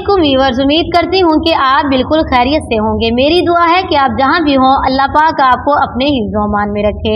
अस्सलामुअलैकुम व्यूअर्स, उम्मीद करती हूँ कि आप बिल्कुल खैरियत से होंगे। मेरी दुआ है कि आप जहाँ भी हों अल्लाह पाक आपको अपने हिफ्ज़ व अमान में रखे।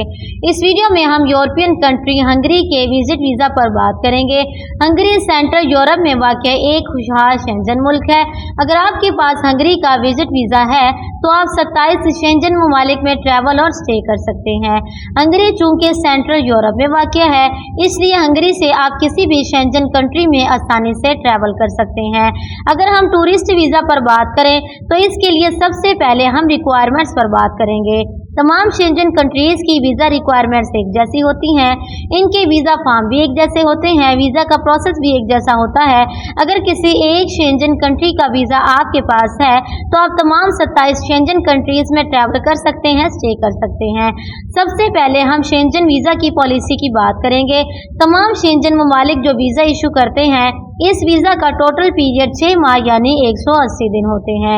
इस वीडियो में हम यूरोपियन कंट्री हंगरी के विजिट वीज़ा पर बात करेंगे। हंगरी सेंट्रल यूरोप में वाक़ एक खुशहाल शेंजन मुल्क है। अगर आपके पास हंगरी का विजिट वीज़ा है तो आप 27 शेंजन ममालिक में ट्रैवल और स्टे कर सकते हैं। हंगरी चूँकि सेंट्रल यूरोप में वाक़ है, इसलिए हंगरी से आप किसी भी शेंजन कंट्री में आसानी से ट्रैवल कर सकते हैं। अगर हम टूरिस्ट वीज़ा पर बात करें तो इसके लिए सबसे पहले हम रिक्वायरमेंट्स पर बात करेंगे। तमाम शेंजन कंट्रीज की वीज़ा रिक्वायरमेंट्स एक जैसी होती हैं। इनके वीज़ा फॉर्म भी एक जैसे होते हैं, वीज़ा का प्रोसेस भी एक जैसा होता है। अगर किसी एक शेंजन कंट्री का वीज़ा आपके पास है तो आप तमाम 27 शेंजन कंट्रीज में ट्रैवल कर सकते हैं, स्टे कर सकते हैं। सबसे पहले हम शेंजन वीज़ा की पॉलिसी की बात करेंगे। तमाम शेंजन ममालिक जो वीज़ा इशू करते हैं, इस वीज़ा का टोटल पीरियड 6 माह यानी 180 दिन होते हैं।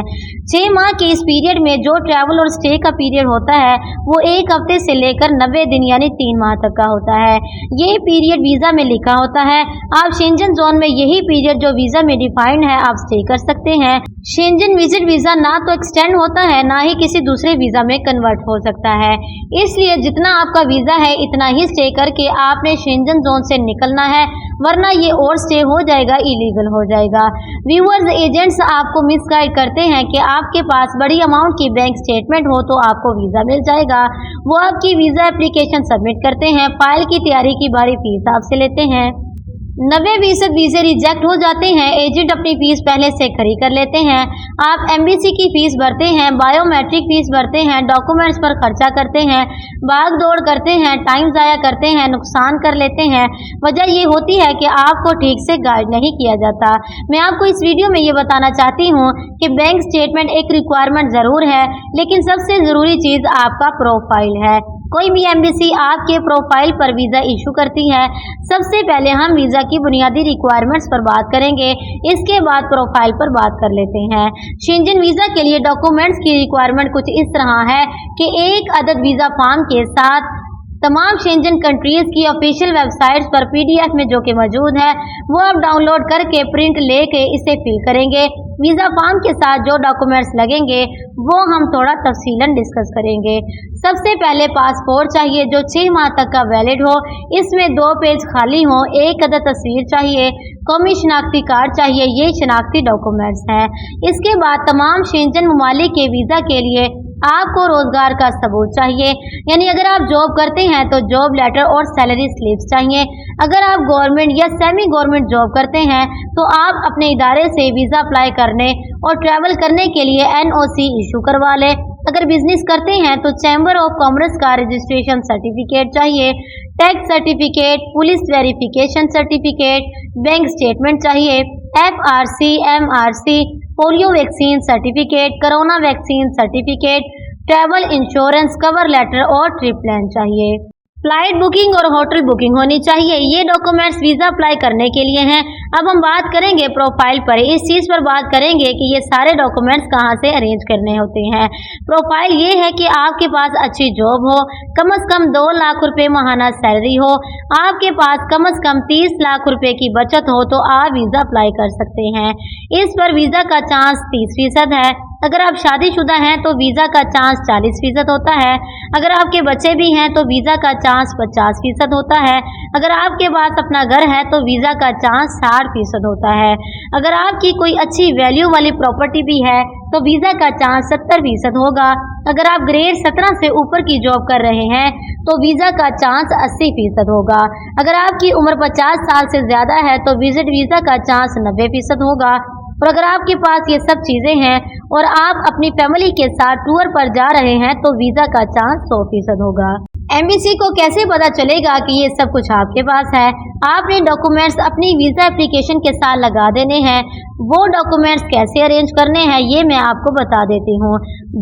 6 माह के इस पीरियड में जो ट्रैवल और स्टे का पीरियड होता है वो 1 हफ्ते से लेकर 90 दिन यानी 3 माह तक का होता है। ये पीरियड वीज़ा में लिखा होता है। आप शेंजन जोन में यही पीरियड जो वीज़ा में डिफाइंड है आप स्टे कर सकते हैं। शेंजन विजिट वीज़ा ना तो एक्सटेंड होता है ना ही किसी दूसरे वीज़ा में कन्वर्ट हो सकता है, इसलिए जितना आपका वीज़ा है इतना ही स्टे करके आपने शेंजन जोन से निकलना है, वरना ये और स्टे हो जाएगा, इलीगल हो जाएगा। व्यूअर्स, एजेंट्स आपको मिसगाइड करते हैं कि आपके पास बड़ी अमाउंट की बैंक स्टेटमेंट हो तो आपको वीज़ा मिल जाएगा। वो आपकी वीज़ा एप्लीकेशन सबमिट करते हैं, फाइल की तैयारी की बारी फीस आपसे लेते हैं। 90% वीज़े रिजेक्ट हो जाते हैं। एजेंट अपनी फीस पहले से खरी कर लेते हैं। आप एम्बेसी की फीस भरते हैं, बायोमेट्रिक फीस भरते हैं, डॉक्यूमेंट्स पर खर्चा करते हैं, भाग दौड़ करते हैं, टाइम ज़ाया करते हैं, नुकसान कर लेते हैं। वजह ये होती है कि आपको ठीक से गाइड नहीं किया जाता। मैं आपको इस वीडियो में ये बताना चाहती हूँ कि बैंक स्टेटमेंट एक रिक्वायरमेंट ज़रूर है, लेकिन सबसे ज़रूरी चीज़ आपका प्रोफाइल है। कोई भी एम्बेसी आपके प्रोफाइल पर वीज़ा इशू करती है। सबसे पहले हम वीज़ा की बुनियादी रिक्वायरमेंट्स पर बात करेंगे, इसके बाद प्रोफाइल पर बात कर लेते हैं। शेंजन वीज़ा के लिए डॉक्यूमेंट्स की रिक्वायरमेंट कुछ इस तरह है कि एक अदद वीज़ा फॉर्म के साथ तमाम शेंजन कंट्रीज की ऑफिशियल वेबसाइट्स पर PDF में जो कि मौजूद है वो आप डाउनलोड करके प्रिंट लेके इसे फिल करेंगे। वीज़ा फॉर्म के साथ जो डॉक्यूमेंट्स लगेंगे वो हम थोड़ा तफसीलन डिस्कस करेंगे। सबसे पहले पासपोर्ट चाहिए जो 6 माह तक का वैलिड हो, इसमें 2 पेज खाली हो, एक अदद तस्वीर चाहिए, कौमी शनाख्ती कार्ड चाहिए। ये शनाख्ती डॉक्यूमेंट्स हैं। इसके बाद तमाम शेंजन ममालिक के वीज़ा के लिए आपको रोजगार का सबूत चाहिए, यानी अगर आप जॉब करते हैं तो जॉब लेटर और सैलरी स्लिप्स चाहिए। अगर आप गवर्नमेंट या सेमी गवर्नमेंट जॉब करते हैं तो आप अपने इदारे से वीज़ा अप्लाई करने और ट्रैवल करने के लिए NOC इशू करवा लें। अगर बिजनेस करते हैं तो चैम्बर ऑफ कॉमर्स का रजिस्ट्रेशन सर्टिफिकेट चाहिए, tax certificate, police verification certificate, bank statement चाहिए, FRC, MRC, polio vaccine certificate, corona vaccine certificate, travel insurance, cover letter और ट्रिप प्लान चाहिए। फ्लाइट बुकिंग और होटल बुकिंग होनी चाहिए। ये डॉक्यूमेंट्स वीज़ा अप्लाई करने के लिए हैं। अब हम बात करेंगे प्रोफाइल पर। इस चीज़ पर बात करेंगे कि ये सारे डॉक्यूमेंट्स कहाँ से अरेंज करने होते हैं। प्रोफाइल ये है कि आपके पास अच्छी जॉब हो, कम से कम 2 लाख रुपए माहाना सैलरी हो, आपके पास कम से कम 30 लाख रुपए की बचत हो तो आप वीज़ा अप्लाई कर सकते हैं। इस पर वीज़ा का चांस 30% है। अगर आप शादीशुदा हैं तो वीज़ा का चांस 40% होता है। अगर आपके बच्चे भी हैं तो वीज़ा का चांस 50% होता है। अगर आपके पास अपना घर है तो वीज़ा का चांस 60% होता है। अगर आपकी कोई अच्छी वैल्यू वाली प्रॉपर्टी भी है तो वीज़ा का चांस 70% होगा। अगर आप ग्रेड 17 से ऊपर की जॉब कर रहे हैं तो वीज़ा का चांस 80% होगा। अगर आपकी उम्र 50 साल से ज़्यादा है तो विजिट वीज़ा का चांस 90% होगा। और अगर आपके पास ये सब चीज़ें हैं और आप अपनी फैमिली के साथ टूर पर जा रहे हैं तो वीज़ा का चांस 100% होगा। एम्बेसी को कैसे पता चलेगा कि ये सब कुछ आपके पास है? आपने डॉक्यूमेंट्स अपनी वीज़ा एप्लीकेशन के साथ लगा देने हैं। वो डॉक्यूमेंट्स कैसे अरेंज करने हैं ये मैं आपको बता देती हूँ।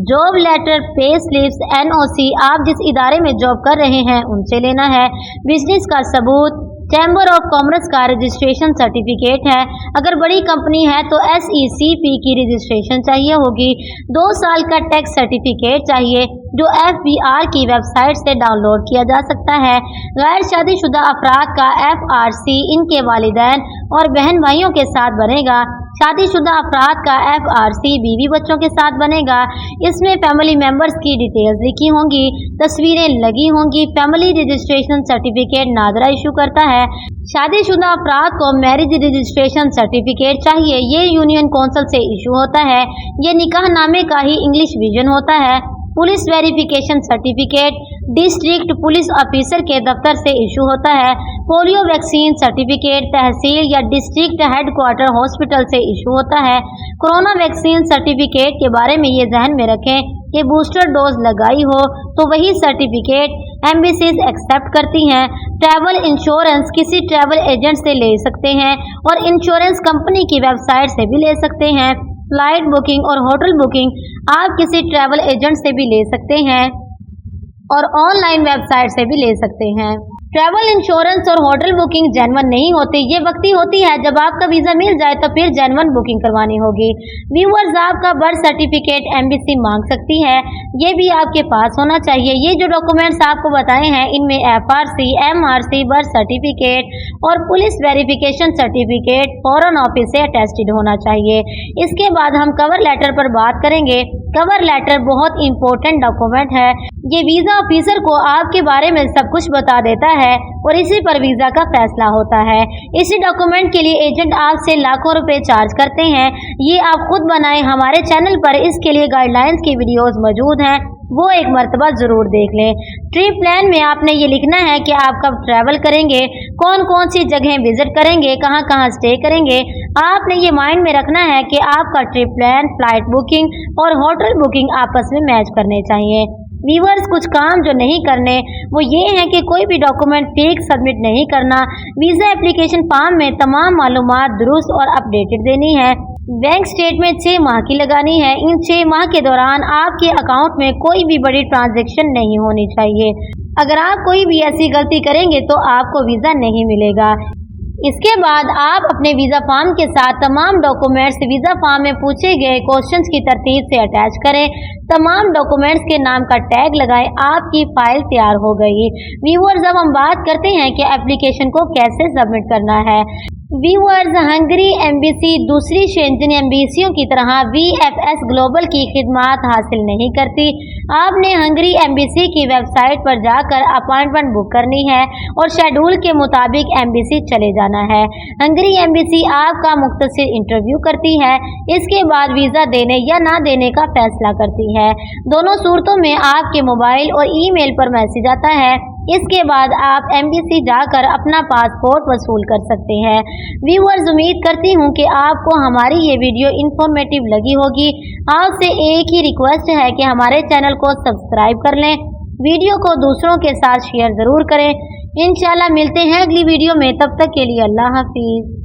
Job letter, pay slips, NOC आप जिस इदारे में जॉब कर रहे हैं उनसे लेना है। बिजनेस का सबूत, चैम्बर ऑफ कॉमर्स का रजिस्ट्रेशन सर्टिफिकेट है। अगर बड़ी कंपनी है तो SECP की रजिस्ट्रेशन चाहिए होगी। 2 साल का टैक्स सर्टिफिकेट चाहिए जो FBR की वेबसाइट से डाउनलोड किया जा सकता है। गैर शादीशुदा अफराद का FRC इनके वालिदैन और बहन भाइयों के साथ बनेगा। शादीशुदा अफराद का FRC बीवी बच्चों के साथ बनेगा। इसमें फैमिली मेंबर्स की डिटेल्स लिखी होंगी, तस्वीरें लगी होंगी। Family registration certificate NADRA issue करता है। शादीशुदा अफराद को मैरिज रजिस्ट्रेशन सर्टिफिकेट चाहिए। ये यूनियन कौंसिल से इशू होता है। ये निकाह नामे का ही इंग्लिश वर्जन होता है। Police verification certificate district police officer के दफ्तर से इशू होता है। पोलियो वैक्सीन सर्टिफिकेट तहसील या डिस्ट्रिक्ट हेडक्वार्टर हॉस्पिटल से इशू होता है। कोरोना वैक्सीन सर्टिफिकेट के बारे में ये जहन में रखें कि बूस्टर डोज लगाई हो तो वही सर्टिफिकेट एम्बेसीज एक्सेप्ट करती हैं। ट्रैवल इंश्योरेंस किसी ट्रैवल एजेंट से ले सकते हैं और इंश्योरेंस कंपनी की वेबसाइट से भी ले सकते हैं। फ्लाइट बुकिंग और होटल बुकिंग आप किसी ट्रैवल एजेंट से भी ले सकते हैं और ऑनलाइन वेबसाइट से भी ले सकते हैं। ट्रैवल इंश्योरेंस और होटल बुकिंग जेन्युइन नहीं होती। ये वक्ती होती है जब आपका वीजा मिल जाए तो फिर जेन्युइन बुकिंग करवानी होगी। व्यूअर्स, आपका बर्थ सर्टिफिकेट एम्बेसी मांग सकती है, ये भी आपके पास होना चाहिए। ये जो डॉक्यूमेंट्स आपको बताए हैं इनमें FRC, MRC, बर्थ सर्टिफिकेट और police verification certificate foreign office से अटेस्टेड होना चाहिए। इसके बाद हम कवर लेटर पर बात करेंगे। कवर लेटर बहुत इंपॉर्टेंट डॉक्यूमेंट है। ये वीजा ऑफिसर को आपके बारे में सब कुछ बता देता है और इसी पर वीजा का फैसला होता है। इसी डॉक्यूमेंट के लिए एजेंट आपसे लाखों रुपए चार्ज करते हैं। ये आप खुद बनाएं। हमारे चैनल पर इसके लिए गाइडलाइंस की वीडियोस मौजूद हैं, वो एक मर्तबा जरूर देख लें। ट्रिप प्लान में आपने ये लिखना है कि आप कब ट्रैवल करेंगे, कौन कौन सी जगह विजिट करेंगे, कहाँ कहाँ स्टे करेंगे। आपने ये माइंड में रखना है कि आपका ट्रिप प्लान, फ्लाइट बुकिंग और होटल बुकिंग आपस में मैच करने चाहिए। व्यूअर्स, कुछ काम जो नहीं करने वो ये है कि कोई भी डॉक्यूमेंट फेक सबमिट नहीं करना। वीज़ा एप्लीकेशन फॉर्म में तमाम मालूमात दुरुस्त और अपडेटेड देनी है। बैंक स्टेटमेंट 6 माह की लगानी है। इन 6 माह के दौरान आपके अकाउंट में कोई भी बड़ी ट्रांजैक्शन नहीं होनी चाहिए। अगर आप कोई भी ऐसी गलती करेंगे तो आपको वीज़ा नहीं मिलेगा। इसके बाद आप अपने वीज़ा फॉर्म के साथ तमाम डॉक्यूमेंट्स वीज़ा फॉर्म में पूछे गए क्वेश्चंस की तरतीब से अटैच करें। तमाम डॉक्यूमेंट्स के नाम का टैग लगाएं। आपकी फाइल तैयार हो गई। व्यूअर्स, अब हम बात करते हैं कि एप्लीकेशन को कैसे सबमिट करना है। व्यूअर्स, हंगरी एम्बेसी दूसरी शेंजन एम्बेसियों की तरह VFS ग्लोबल की खिदमात हासिल नहीं करती। आपने हंगरी एम्बेसी की वेबसाइट पर जाकर अपॉइंटमेंट बुक करनी है और शेड्यूल के मुताबिक एम्बेसी चले जाना है। हंगरी एम्बेसी आपका मुख्तसर इंटरव्यू करती है। इसके बाद वीज़ा देने या ना देने का फैसला करती है। दोनों सूरतों में आपके मोबाइल और ईमेल पर मैसेज आता है। इसके बाद आप एम्बेसी जाकर अपना पासपोर्ट वसूल कर सकते हैं। व्यूअर्स, उम्मीद करती हूँ कि आपको हमारी ये वीडियो इन्फॉर्मेटिव लगी होगी। आपसे एक ही रिक्वेस्ट है कि हमारे चैनल को सब्सक्राइब कर लें, वीडियो को दूसरों के साथ शेयर ज़रूर करें। इंशाल्लाह मिलते हैं अगली वीडियो में, तब तक के लिए अल्लाह हाफिज़।